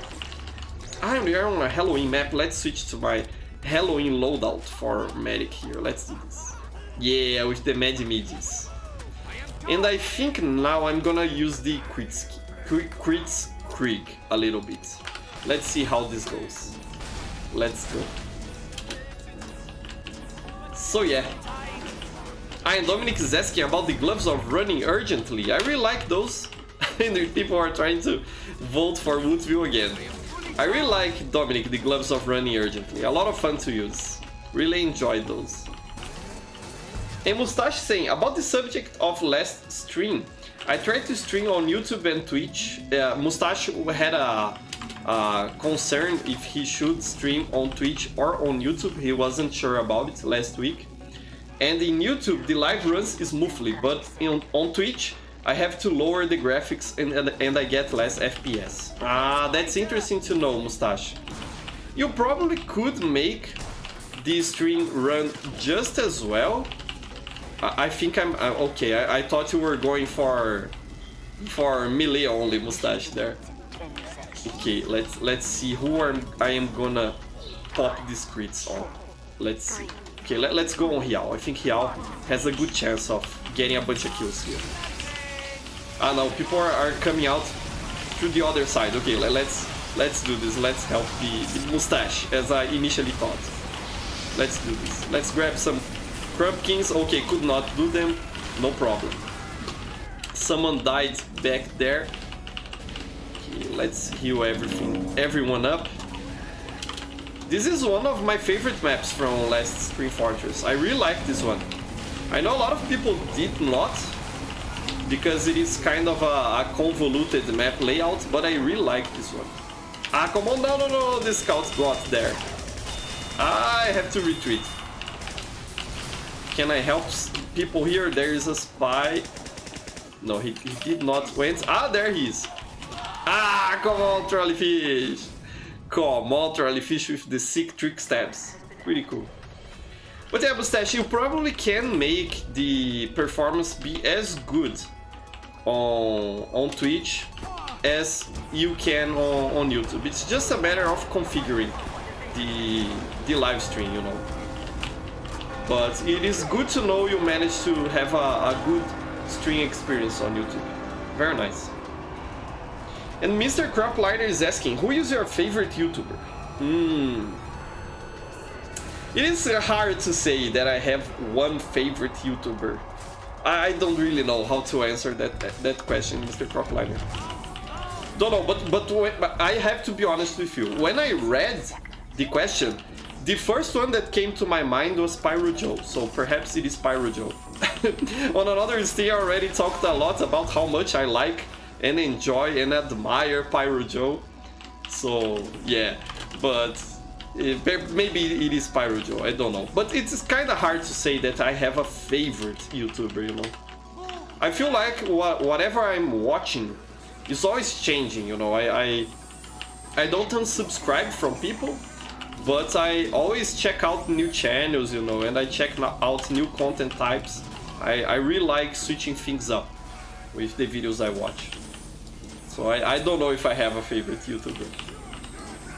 We are on a Halloween map. Let's switch to my Halloween loadout for medic here. Let's do this. Yeah, with the Medimidis. And I think now I'm gonna use the Crits Krieg a little bit. Let's see how this goes. Let's go. So yeah. And Dominic is asking about the gloves of running urgently. I really like those. And people are trying to vote for Woodsville again. I really like, Dominic, the gloves of running urgently. A lot of fun to use. Really enjoyed those. And Mustache saying, about the subject of last stream, I tried to stream on YouTube and Twitch. Mustache had a concern if he should stream on Twitch or on YouTube. He wasn't sure about it last week. And in YouTube, the live runs smoothly, but on Twitch, I have to lower the graphics and I get less FPS. That's interesting to know, Mustache. You probably could make the stream run just as well. I think I'm okay. I thought you were going for melee only, Mustache there. Okay, let's see who I am gonna pop these crits on. Let's see. Okay, let's go on Hiao. I think Hiao has a good chance of getting a bunch of kills here. No, people are coming out through the other side. Okay, let's do this. Let's help the Mustache, as I initially thought. Let's do this. Let's grab some Crumpkins. Okay, could not do them. No problem. Someone died back there. Okay, let's heal everyone up. This is one of my favorite maps from last Spring Fortress. I really like this one. I know a lot of people did not, because it is kind of a convoluted map layout, but I really like this one. Come on, no, the scouts got there. I have to retreat. Can I help people here? There is a spy. No, he did not went. There he is. Come on, Trolleyfish. Come on, Trolleyfish with the sick trick stabs. Pretty cool. But yeah, Mustache, you probably can make the performance be as good on Twitch as you can on YouTube. It's just a matter of configuring the live stream, you know. But it is good to know you managed to have a good stream experience on YouTube. Very nice. And Mr. Cropliner is asking, who is your favorite YouTuber? It is hard to say that I have one favorite YouTuber. I don't really know how to answer that question, Mr. Cropliner. Don't know, but I have to be honest with you. When I read the question, the first one that came to my mind was Pyro Joe, so perhaps it is Pyro Joe. On another stream, I already talked a lot about how much I like and enjoy and admire Pyro Joe. So yeah, but maybe it is Pyro Joe, I don't know. But it's kind of hard to say that I have a favorite YouTuber, you know. I feel like whatever I'm watching is always changing, you know. I don't unsubscribe from people, but I always check out new channels, you know, and I check out new content types. I really like switching things up with the videos I watch. So I don't know if I have a favorite YouTuber.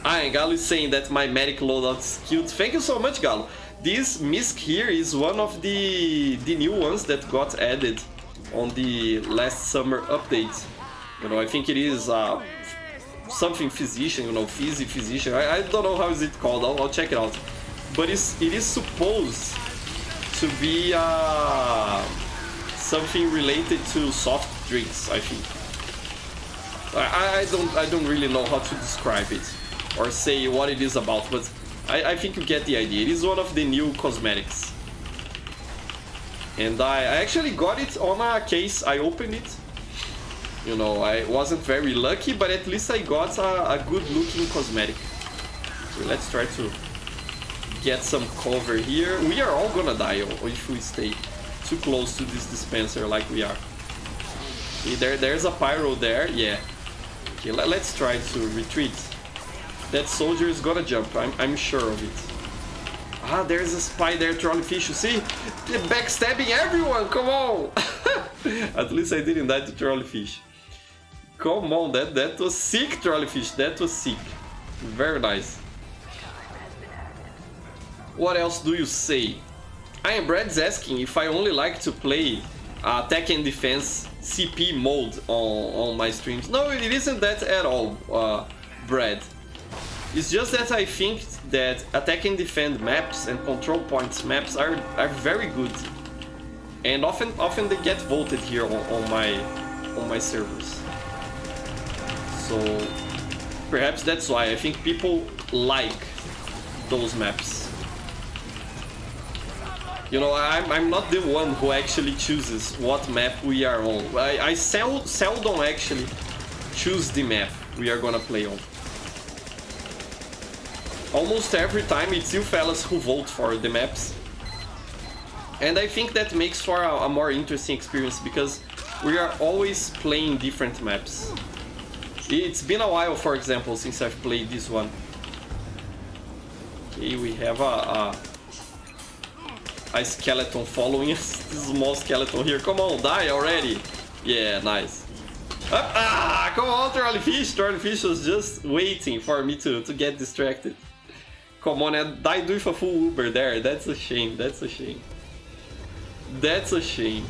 And Galo is saying that my medic loadout is cute. Thank you so much, Galo. This misc here is one of the new ones that got added on the last summer update. You know, I think it is something physician, you know, physician. I don't know how is it called. I'll check it out. But it is supposed to be something related to soft drinks, I think. I don't really know how to describe it or say what it is about, but I think you get the idea. It is one of the new cosmetics. And I actually got it on a case. I opened it. You know, I wasn't very lucky, but at least I got a good looking cosmetic. So let's try to get some cover here. We are all gonna die if we stay too close to this dispenser like we are. Okay, there's a pyro there, yeah. Okay, let's try to retreat. That soldier is gonna jump, I'm sure of it. Ah, there's a spy there, trolleyfish, you see? They're backstabbing everyone, come on! At least I didn't die to trolleyfish. Come on, that was sick, trolleyfish, that was sick. Very nice. What else do you say? I am Brad's asking if I only like to play attack and defense CP mode on my streams. No, it isn't that at all, Brad. It's just that I think that attack and defend maps and control points maps are very good, and often they get voted here on my servers. So perhaps that's why I think people like those maps. You know, I'm not the one who actually chooses what map we are on. I seldom actually choose the map we are gonna play on. Almost every time it's you fellas who vote for the maps. And I think that makes for a more interesting experience because we are always playing different maps. It's been a while, for example, since I've played this one. Okay, we have a skeleton following us. This small skeleton here. Come on, die already. Yeah, nice. Come on, trolleyfish. Trolleyfish was just waiting for me to get distracted. Come on, I died with a full Uber there. That's a shame. That's a shame. That's a shame.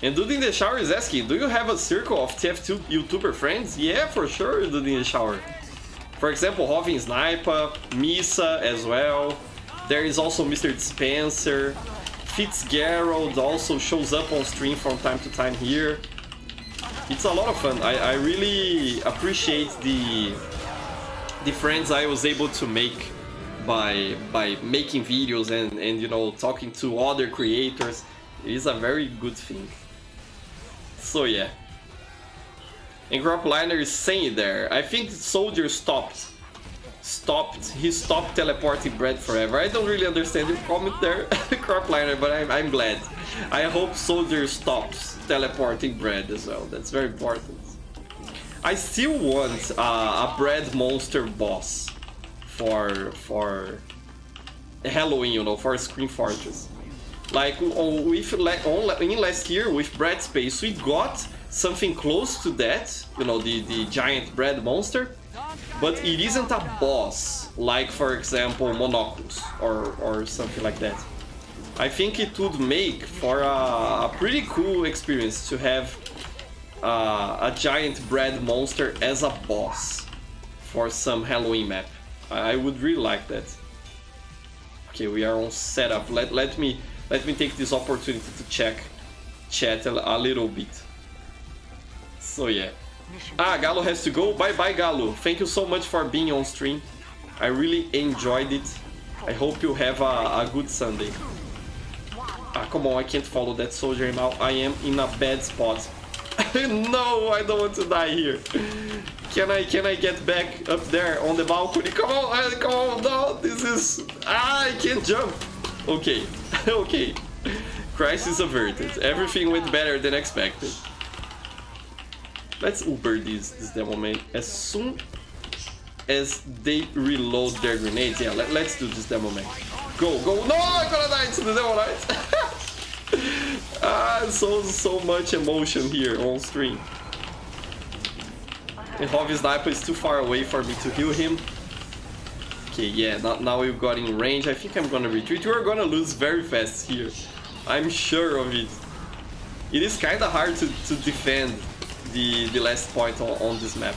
And Dude in the Shower is asking, do you have a circle of TF2 YouTuber friends? Yeah, for sure, Dude in the Shower. For example, Rovin Sniper, Misa as well. There is also Mr. Dispenser. Fitzgerald also shows up on stream from time to time here. It's a lot of fun. I really appreciate the friends I was able to make by making videos and you know, talking to other creators. It is a very good thing. So yeah. And Cropliner is saying there, I think Soldier he stopped teleporting Bread forever. I don't really understand your comment there, Cropliner, but I'm glad. I hope Soldier stops teleporting Bread as well. That's very important. I still want a Bread Monster boss for Halloween, you know, for Scream Fortress. Like in last year with Bread Space, we got something close to that, you know, the giant Bread Monster, but it isn't a boss like, for example, Monocles or something like that. I think it would make for a pretty cool experience to have a giant bread monster as a boss for some Halloween map. I would really like that. Okay, we are on setup. Let me take this opportunity to check chat a little bit. So yeah. Ah, Galo has to go. Bye bye, Galo. Thank you so much for being on stream. I really enjoyed it. I hope you have a good Sunday. Ah, come on, I can't follow that soldier now. I am in a bad spot. No, I don't want to die here. Can I get back up there on the balcony? Come on, no, this is... Ah, I can't jump. Okay, okay. Crisis averted. Everything went better than expected. Let's Uber this demo man. As soon as they reload their grenades, yeah, let's do this demo man. Go, go. No, I'm gonna die to the demo knight. Ah, so much emotion here on stream. And Hovi Sniper is too far away for me to heal him. Okay, yeah, now we've got in range. I think I'm gonna retreat. We're gonna lose very fast here. I'm sure of it. It is kinda hard to defend the last point on this map.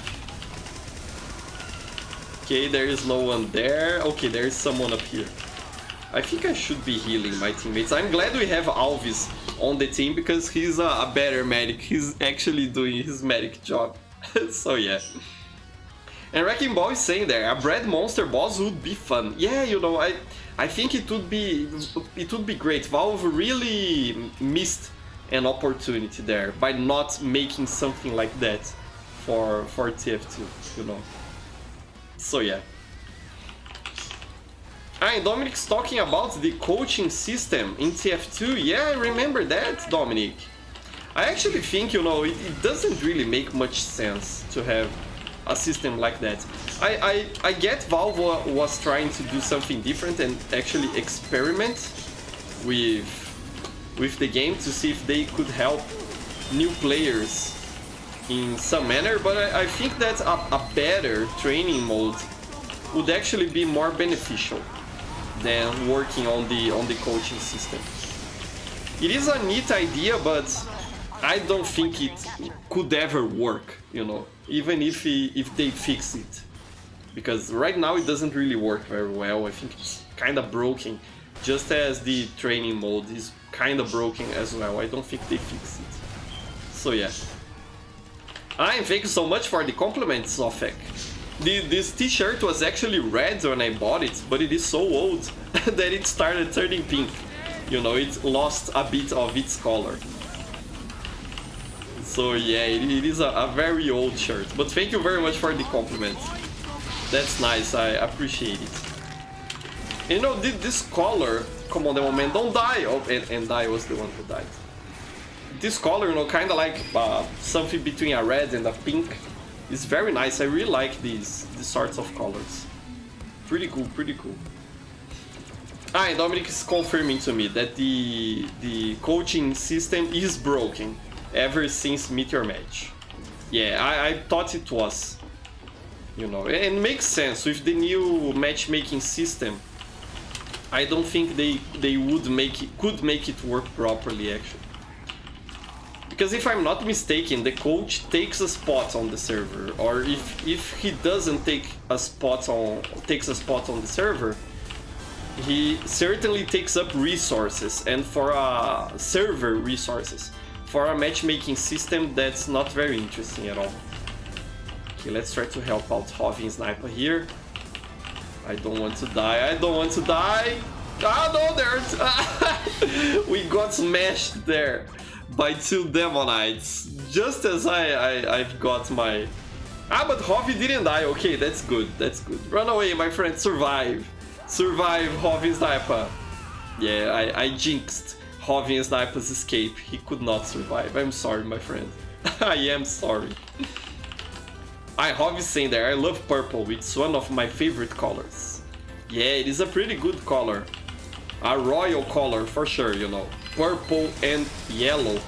Okay, there is no one there. Okay, there is someone up here. I think I should be healing my teammates. I'm glad we have Alvis on the team because he's a better medic. He's actually doing his medic job. So yeah. And Wrecking Ball is saying there, a bread monster boss would be fun. Yeah, you know, I think it would be great. Valve really missed an opportunity there by not making something like that for TF2, you know. So yeah. And Dominic's talking about the coaching system in TF2. Yeah, I remember that, Dominic. I actually think, you know, it doesn't really make much sense to have a system like that. I get Valve was trying to do something different and actually experiment with the game to see if they could help new players in some manner, but I think that a better training mode would actually be more beneficial than working on the coaching system. It is a neat idea, but I don't think it could ever work, you know, even if they fix it. Because right now it doesn't really work very well. I think it's kind of broken, just as the training mode is kind of broken as well. I don't think they fix it. So yeah. And thank you so much for the compliments, Zofek. This t-shirt was actually red when I bought it, but it is so old that it started turning pink. You know, it lost a bit of its color. So yeah, it is a very old shirt. But thank you very much for the compliment. That's nice, I appreciate it. You know, this color, come on, the moment, don't die! Oh, and I was the one who died. This color, you know, kind of like something between a red and a pink. It's very nice. I really like these sorts of colors. Pretty cool, pretty cool. Ah, and Dominic is confirming to me that the coaching system is broken ever since Meteor Match. Yeah, I thought it was. You know, and it makes sense with the new matchmaking system. I don't think they could make it work properly actually. Because if I'm not mistaken, the coach takes a spot on the server, or if he doesn't take a spot on the server, he certainly takes up resources, and for a server resources. For a matchmaking system, that's not very interesting at all. Okay, let's try to help out Hovi and Sniper here. I don't want to die. I don't want to die. Ah, no, there. We got smashed there by two Demonites, just as I've got my... Ah, but Hovi didn't die. Okay, that's good, that's good. Run away, my friend, survive. Survive, Hovi Sniper. Yeah, I jinxed Hovi and Sniper's escape. He could not survive. I'm sorry, my friend. I am sorry. Hovi's saying there, I love purple. It's one of my favorite colors. Yeah, it is a pretty good color. A royal color, for sure, you know. Purple and yellow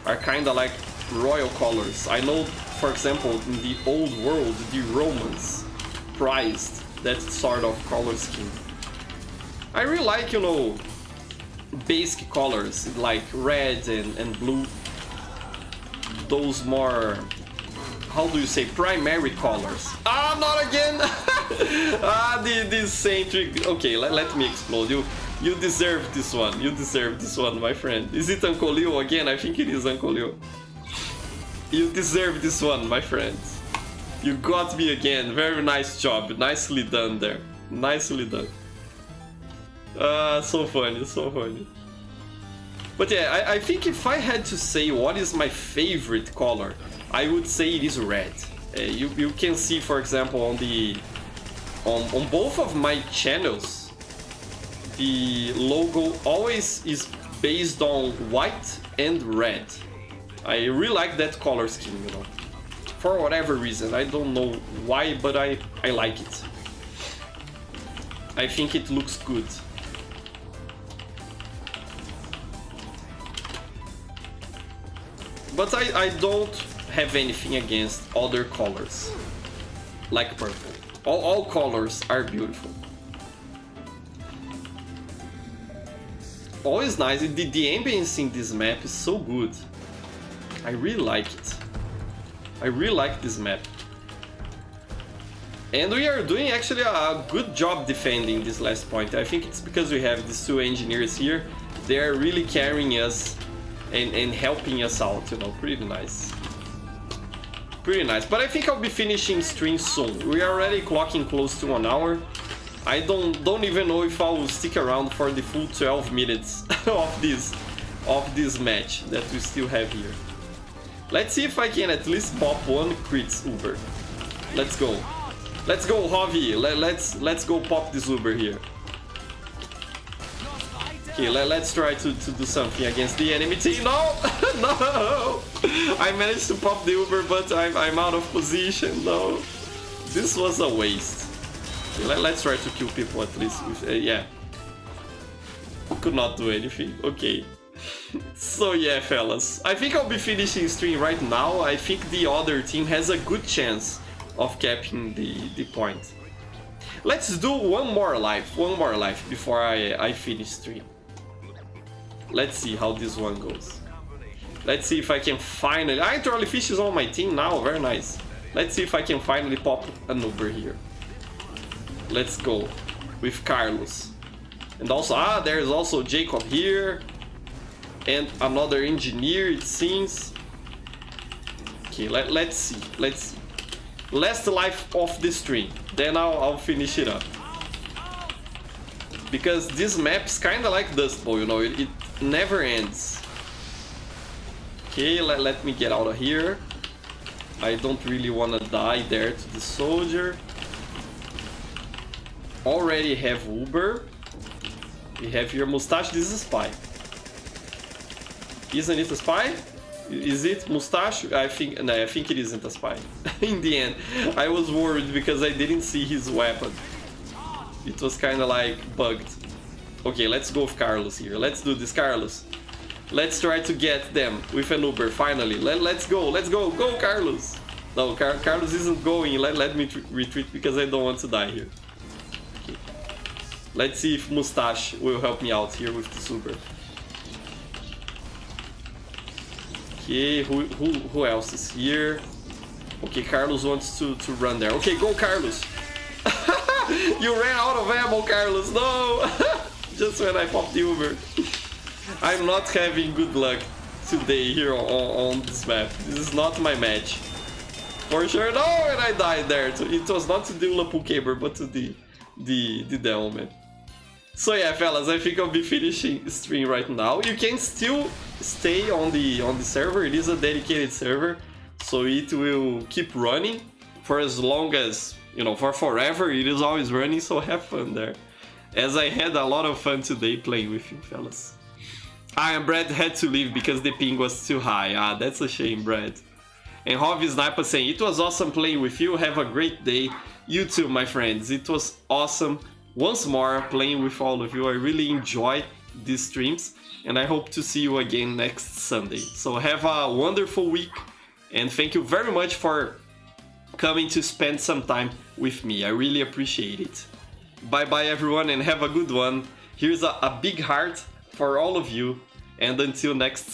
are kind of like royal colors. I know, for example, in the old world, the Romans prized that sort of color scheme. I really like, you know, basic colors like red and blue. Those more, how do you say, primary colors. Ah, not again. Ah, this same trick. Okay, let me explode. You deserve this one. You deserve this one, my friend. Is it Uncle Leo again? I think it is Uncle Leo. You deserve this one, my friends. You got me again. Very nice job. Nicely done there. Nicely done. So funny, so funny. But yeah, I think if I had to say what is my favorite color, I would say it is red. You can see, for example, on both of my channels, the logo always is based on white and red. I really like that color scheme, you know. For whatever reason, I don't know why, but I like it. I think it looks good. But I don't have anything against other colors, like purple. All colors are beautiful. Always nice. The ambience in this map is so good. I really like it. I really like this map. And we are doing actually a good job defending this last point. I think it's because we have these two engineers here. They are really carrying us and helping us out, you know. Pretty nice. Pretty nice. But I think I'll be finishing stream soon. We are already clocking close to 1 hour. I don't even know if I'll stick around for the full 12 minutes of this match that we still have here. Let's see if I can at least pop one crits Uber. Let's go. Let's go, Javi. Let's go pop this Uber here. Okay, let's try to do something against the enemy team. No! No! I managed to pop the Uber, but I'm out of position. No. This was a waste. Okay, let's try to kill people at least. Yeah. Could not do anything. Okay. So yeah, fellas. I think I'll be finishing stream right now. I think the other team has a good chance of capping the point. Let's do one more life before I finish stream. Let's see how this one goes. Let's see if I can finally... Trolleyfish is on my team now, very nice. Let's see if I can finally pop an Uber here. Let's go with Carlos. And also, there's also Jacob here. And another engineer, it seems. Okay, let's see. Last life of the stream. Then I'll finish it up. Because this map's kind of like Dust Bowl, you know, it never ends. Okay, let me get out of here. I don't really want to die there to the soldier. Already have Uber. We have here Mustache. This is a spy. Isn't it a spy? Is it Mustache? I think it isn't a spy. In the end, I was worried because I didn't see his weapon. It was kind of like bugged. Okay, let's go with Carlos here. Let's do this, Carlos. Let's try to get them with an Uber, finally. Let's go, go Carlos. No, Carlos isn't going. Let me retreat because I don't want to die here. Okay. Let's see if Mustache will help me out here with this Uber. Okay, who else is here? Okay, Carlos wants to run there. Okay, go Carlos. You ran out of ammo, Carlos. No! Just when I popped the Uber. I'm not having good luck today here on this map. This is not my match. For sure. No, and I died there. It was not to the Ulapu Caber, but to the Devil Man. So yeah, fellas, I think I'll be finishing stream right now. You can still stay on the server. It is a dedicated server, so it will keep running for as long as, you know, for forever. It is always running, so have fun there. As I had a lot of fun today playing with you, fellas. And Brad had to leave because the ping was too high. That's a shame, Brad. And Hovi Sniper saying, it was awesome playing with you. Have a great day. You too, my friends. It was awesome once more playing with all of you. I really enjoy these streams, and I hope to see you again next Sunday. So have a wonderful week, and thank you very much for coming to spend some time with me. I really appreciate it. Bye bye everyone, and have a good one. Here's a big heart for all of you, and until next